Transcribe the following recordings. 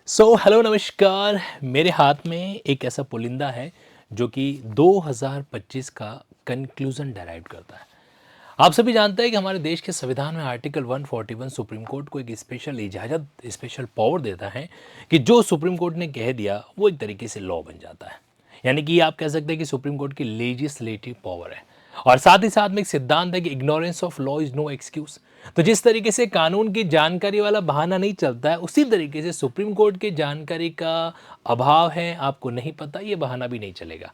Hello नमस्कार। मेरे हाथ में एक ऐसा पुलिंदा है जो कि 2025 का कंक्लूजन डेराइव करता है। आप सभी जानते हैं कि हमारे देश के संविधान में आर्टिकल 141 सुप्रीम कोर्ट को एक स्पेशल इजाज़त, स्पेशल पावर देता है कि जो सुप्रीम कोर्ट ने कह दिया वो एक तरीके से लॉ बन जाता है। यानी कि आप कह सकते हैं कि सुप्रीम कोर्ट की लेजिस्लेटिव पावर है। और साथ ही साथ में एक सिद्धांत है कि ignorance of law is no excuse. तो जिस तरीके से कानून की जानकारी वाला बहाना नहीं चलता है, उसी तरीके से सुप्रीम कोर्ट की जानकारी का अभाव है, आपको नहीं पता, ये बहाना भी नहीं चलेगा।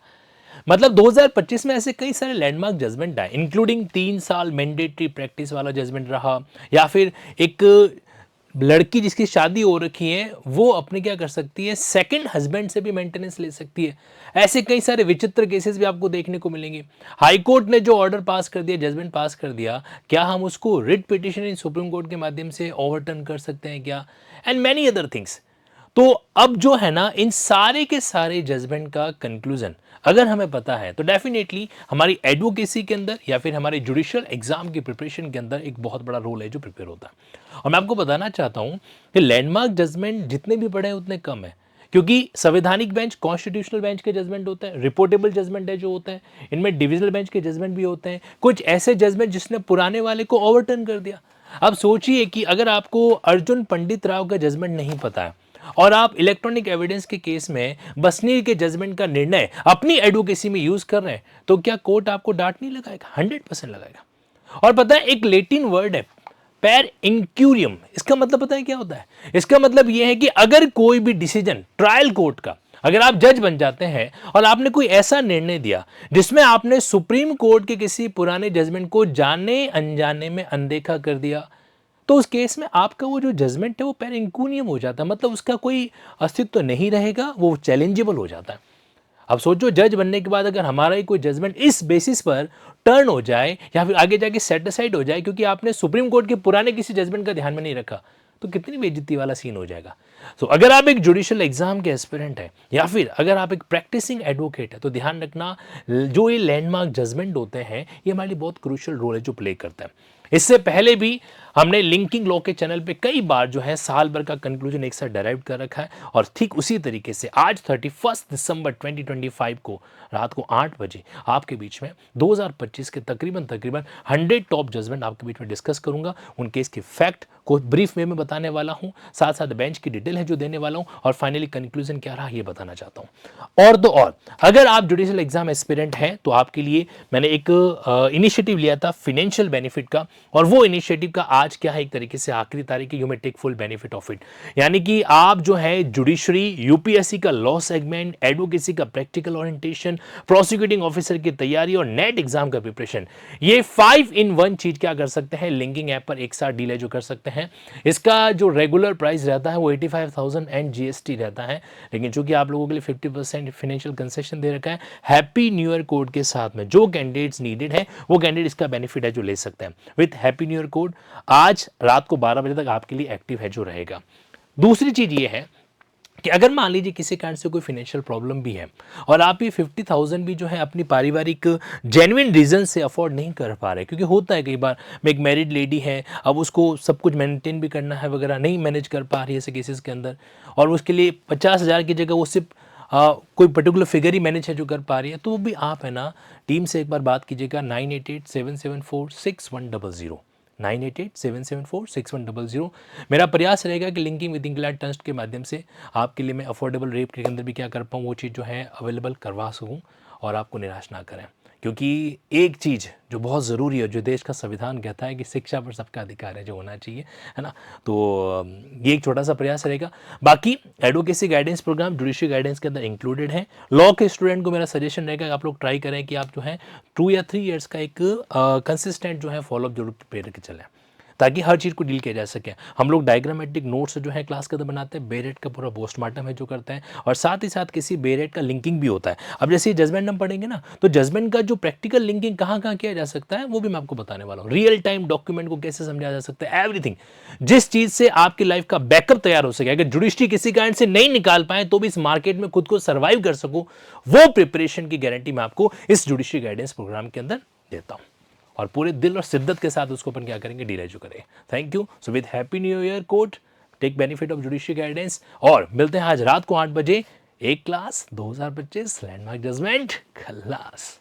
मतलब 2025 में ऐसे कई सारे लैंडमार्क जजमेंट आए, इंक्लूडिंग 3 साल मैंडेटरी प्रैक्टिस वाला जजमेंट रहा, या फिर एक लड़की जिसकी शादी हो रखी है वो अपने क्या कर सकती है, सेकंड हस्बैंड से भी मेंटेनेंस ले सकती है। ऐसे कई सारे विचित्र केसेस भी आपको देखने को मिलेंगे। हाई कोर्ट ने जो ऑर्डर पास कर दिया, जजमेंट पास कर दिया, क्या हम उसको writ petition in supreme court के माध्यम से ओवरटर्न कर सकते हैं क्या? And many other things. तो अब जो है ना, इन सारे के सारे जजमेंट का कंक्लूजन अगर हमें पता है तो डेफिनेटली हमारी एडवोकेसी के अंदर या फिर हमारे जुडिशियल एग्जाम की प्रिपरेशन के अंदर एक बहुत बड़ा रोल है जो प्रिपेयर होता है। और मैं आपको बताना चाहता हूं कि लैंडमार्क जजमेंट जितने भी बड़े हैं उतने कम है, क्योंकि संवैधानिक बेंच, कॉन्स्टिट्यूशनल बेंच के जजमेंट होते हैं, रिपोर्टेबल जजमेंट है जो होते हैं, इनमें डिविजनल बेंच के जजमेंट भी होते हैं, कुछ ऐसे जजमेंट जिसने पुराने वाले को ओवरटर्न कर दिया। अब सोचिए कि अगर आपको अर्जुन पंडित राव का जजमेंट नहीं पता है और आप इलेक्ट्रॉनिक एविडेंस के केस में बसनीर के जजमेंट का निर्णय अपनी एडवोकेसी में यूज कर रहे हैं, तो क्या कोर्ट आपको डांट नहीं लगाएगा? 100% लगाएगा। और पता है, एक लेटिन वर्ड है पैर इंक्यूरियम, इसका मतलब पता है क्या होता है? इसका मतलब यह है कि अगर कोई भी डिसीजन ट्रायल कोर्ट का, अगर आप जज बन जाते हैं और आपने कोई ऐसा निर्णय दिया जिसमें आपने सुप्रीम कोर्ट के किसी पुराने जजमेंट को जाने अनजाने में अनदेखा कर दिया, तो उस केस में आपका वो जो जजमेंट है वो पेर इंकूनियम हो जाता है। मतलब उसका कोई अस्तित्व नहीं रहेगा, वो चैलेंजेबल हो जाता है। अब सोचो, जज बनने के बाद अगर हमारा ही कोई जजमेंट इस बेसिस पर टर्न हो जाए या फिर आगे जाके सेटिस्फाइड हो जाए क्योंकि आपने सुप्रीम कोर्ट के पुराने किसी जजमेंट का ध्यान में नहीं रखा, तो कितनी बेइज्जती वाला सीन हो जाएगा। तो अगर आप एक जुडिशियल एग्जाम के एस्पिरेंट है या फिर अगर आप एक प्रैक्टिसिंग एडवोकेट है, तो ध्यान रखना, जो ये लैंडमार्क जजमेंट होते हैं ये हमारे लिए बहुत क्रूशियल रोल है जो प्ले करता है। इससे पहले भी हमने लिंकिंग लॉ के चैनल पे कई बार जो है साल भर का कंक्लूजन एक साथ डेराइव कर रखा है, और ठीक उसी तरीके से आज 31 दिसंबर 2025 को रात को 8 बजे आपके बीच में 2025 के तकरीबन 100 टॉप जजमेंट आपके बीच में डिस्कस करूंगा। उन केस के फैक्ट को ब्रीफ वे में बताने वाला हूं, साथ साथ बेंच की डिटेल है जो देने वाला हूं, और फाइनली कंक्लूजन क्या रहा ये बताना चाहता हूं। और तो और, अगर आप जुडिशियल एग्जाम एस्पिरेंट हैं तो आपके लिए मैंने एक इनिशिएटिव लिया था फाइनेंशियल बेनिफिट का, और वो इनिशिएटिव का आज क्या है, एक तरीके से आखिरी तारीख है, you may take full benefit of it. यानी कि आप जो है जुडिशरी, यूपीएससी का लॉ सेगमेंट, एडवोकेसी का प्रैक्टिकल ओरिएंटेशन, प्रोसिक्यूटिंग ऑफिसर की तैयारी और नेट एग्जाम का प्रिपरेशन, ये 5 in 1 चीज क्या कर सकते हैं, लिंकिंग ऐप पर एक साथ डील जो कर सकते हैं। इसका जो रेगुलर प्राइस रहता है वो 85,000 एंड जीएसटी रहता है, लेकिन चूंकि आप लोगों के लिए 50% फाइनेंशियल कंसेशन दे रखा है, हैप्पी न्यू ईयर कोड के साथ में जो कैंडिडेट्स नीडेड है वो कैंडिडेट इसका बेनिफिट है जो ले सकते हैं with happy new year code. आज रात को 12 बजे तक आपके लिए एक्टिव है जो रहेगा। दूसरी चीज ये है कि अगर मान लीजिए किसी कारण से कोई फाइनेंशियल प्रॉब्लम भी है और आप ये 50,000 भी जो है अपनी पारिवारिक जेन्युइन रीजन से अफोर्ड नहीं कर पा रहे, क्योंकि होता है कई बार, मैं एक मैरिड लेडी है, अब उसको सब कुछ मेंटेन भी करना है वगैरह, नहीं मैनेज कर पा रही है ऐसे केसेस के अंदर, और उसके लिए 50,000 की जगह वो सिर्फ कोई पर्टिकुलर फिगर ही मैनेज है जो कर पा रही है, तो वो भी आप है ना टीम से एक बार बात कीजिएगा। 9887746100, 9887746100। मेरा प्रयास रहेगा कि लिंकिंग विद इंक्लैड ट्रस्ट के माध्यम से आपके लिए मैं अफोर्डेबल रेट के अंदर भी क्या कर पाऊँ, वो चीज़ जो है अवेलेबल करवा सकूँ और आपको निराश ना करें। क्योंकि एक चीज़ जो बहुत ज़रूरी है, जो देश का संविधान कहता है कि शिक्षा पर सबका अधिकार है जो होना चाहिए, है ना, तो ये एक छोटा सा प्रयास रहेगा। बाकी advocacy guidance programme judiciary guidance के अंदर इंक्लूडेड है। लॉ के स्टूडेंट को मेरा सजेशन रहेगा कि आप लोग ट्राई करें कि आप जो है 2 या 3 ईयर्स का एक कंसिस्टेंट जो है फॉलोअप जरूर प्रिपेयर करके चलें, ताकि हर चीज़ को डील किया जा सके। हम लोग डायग्रामेटिक नोट्स जो है क्लास के अंदर बनाते हैं, बेरेट का पूरा पोस्टमार्टम है जो करते हैं, और साथ ही साथ किसी बेरेट का लिंकिंग भी होता है। अब जैसे जजमेंट हम पढ़ेंगे ना, तो जजमेंट का जो प्रैक्टिकल लिंकिंग कहाँ कहाँ किया जा सकता है वो भी मैं आपको बताने वाला हूँ। रियल टाइम डॉक्यूमेंट को कैसे समझा जा सकता है, एवरीथिंग, जिस चीज़ से आपकी लाइफ का बैकअप तैयार हो सके। अगर जुडिशरी किसी कारण से नहीं निकाल पाए तो भी इस मार्केट में खुद को सर्वाइव कर सको, वो प्रिपरेशन की गारंटी मैं आपको इस जुडिशरी गाइडेंस प्रोग्राम के अंदर देता हूँ, और पूरे दिल और शिद्दत के साथ उसको अपन क्या करेंगे, डील एजू करेंगे। Thank you. So with happy new year quote, take benefit of judicial guidance और मिलते हैं आज रात को 8 बजे। एक क्लास 2025 लैंडमार्क जजमेंट खल्लास।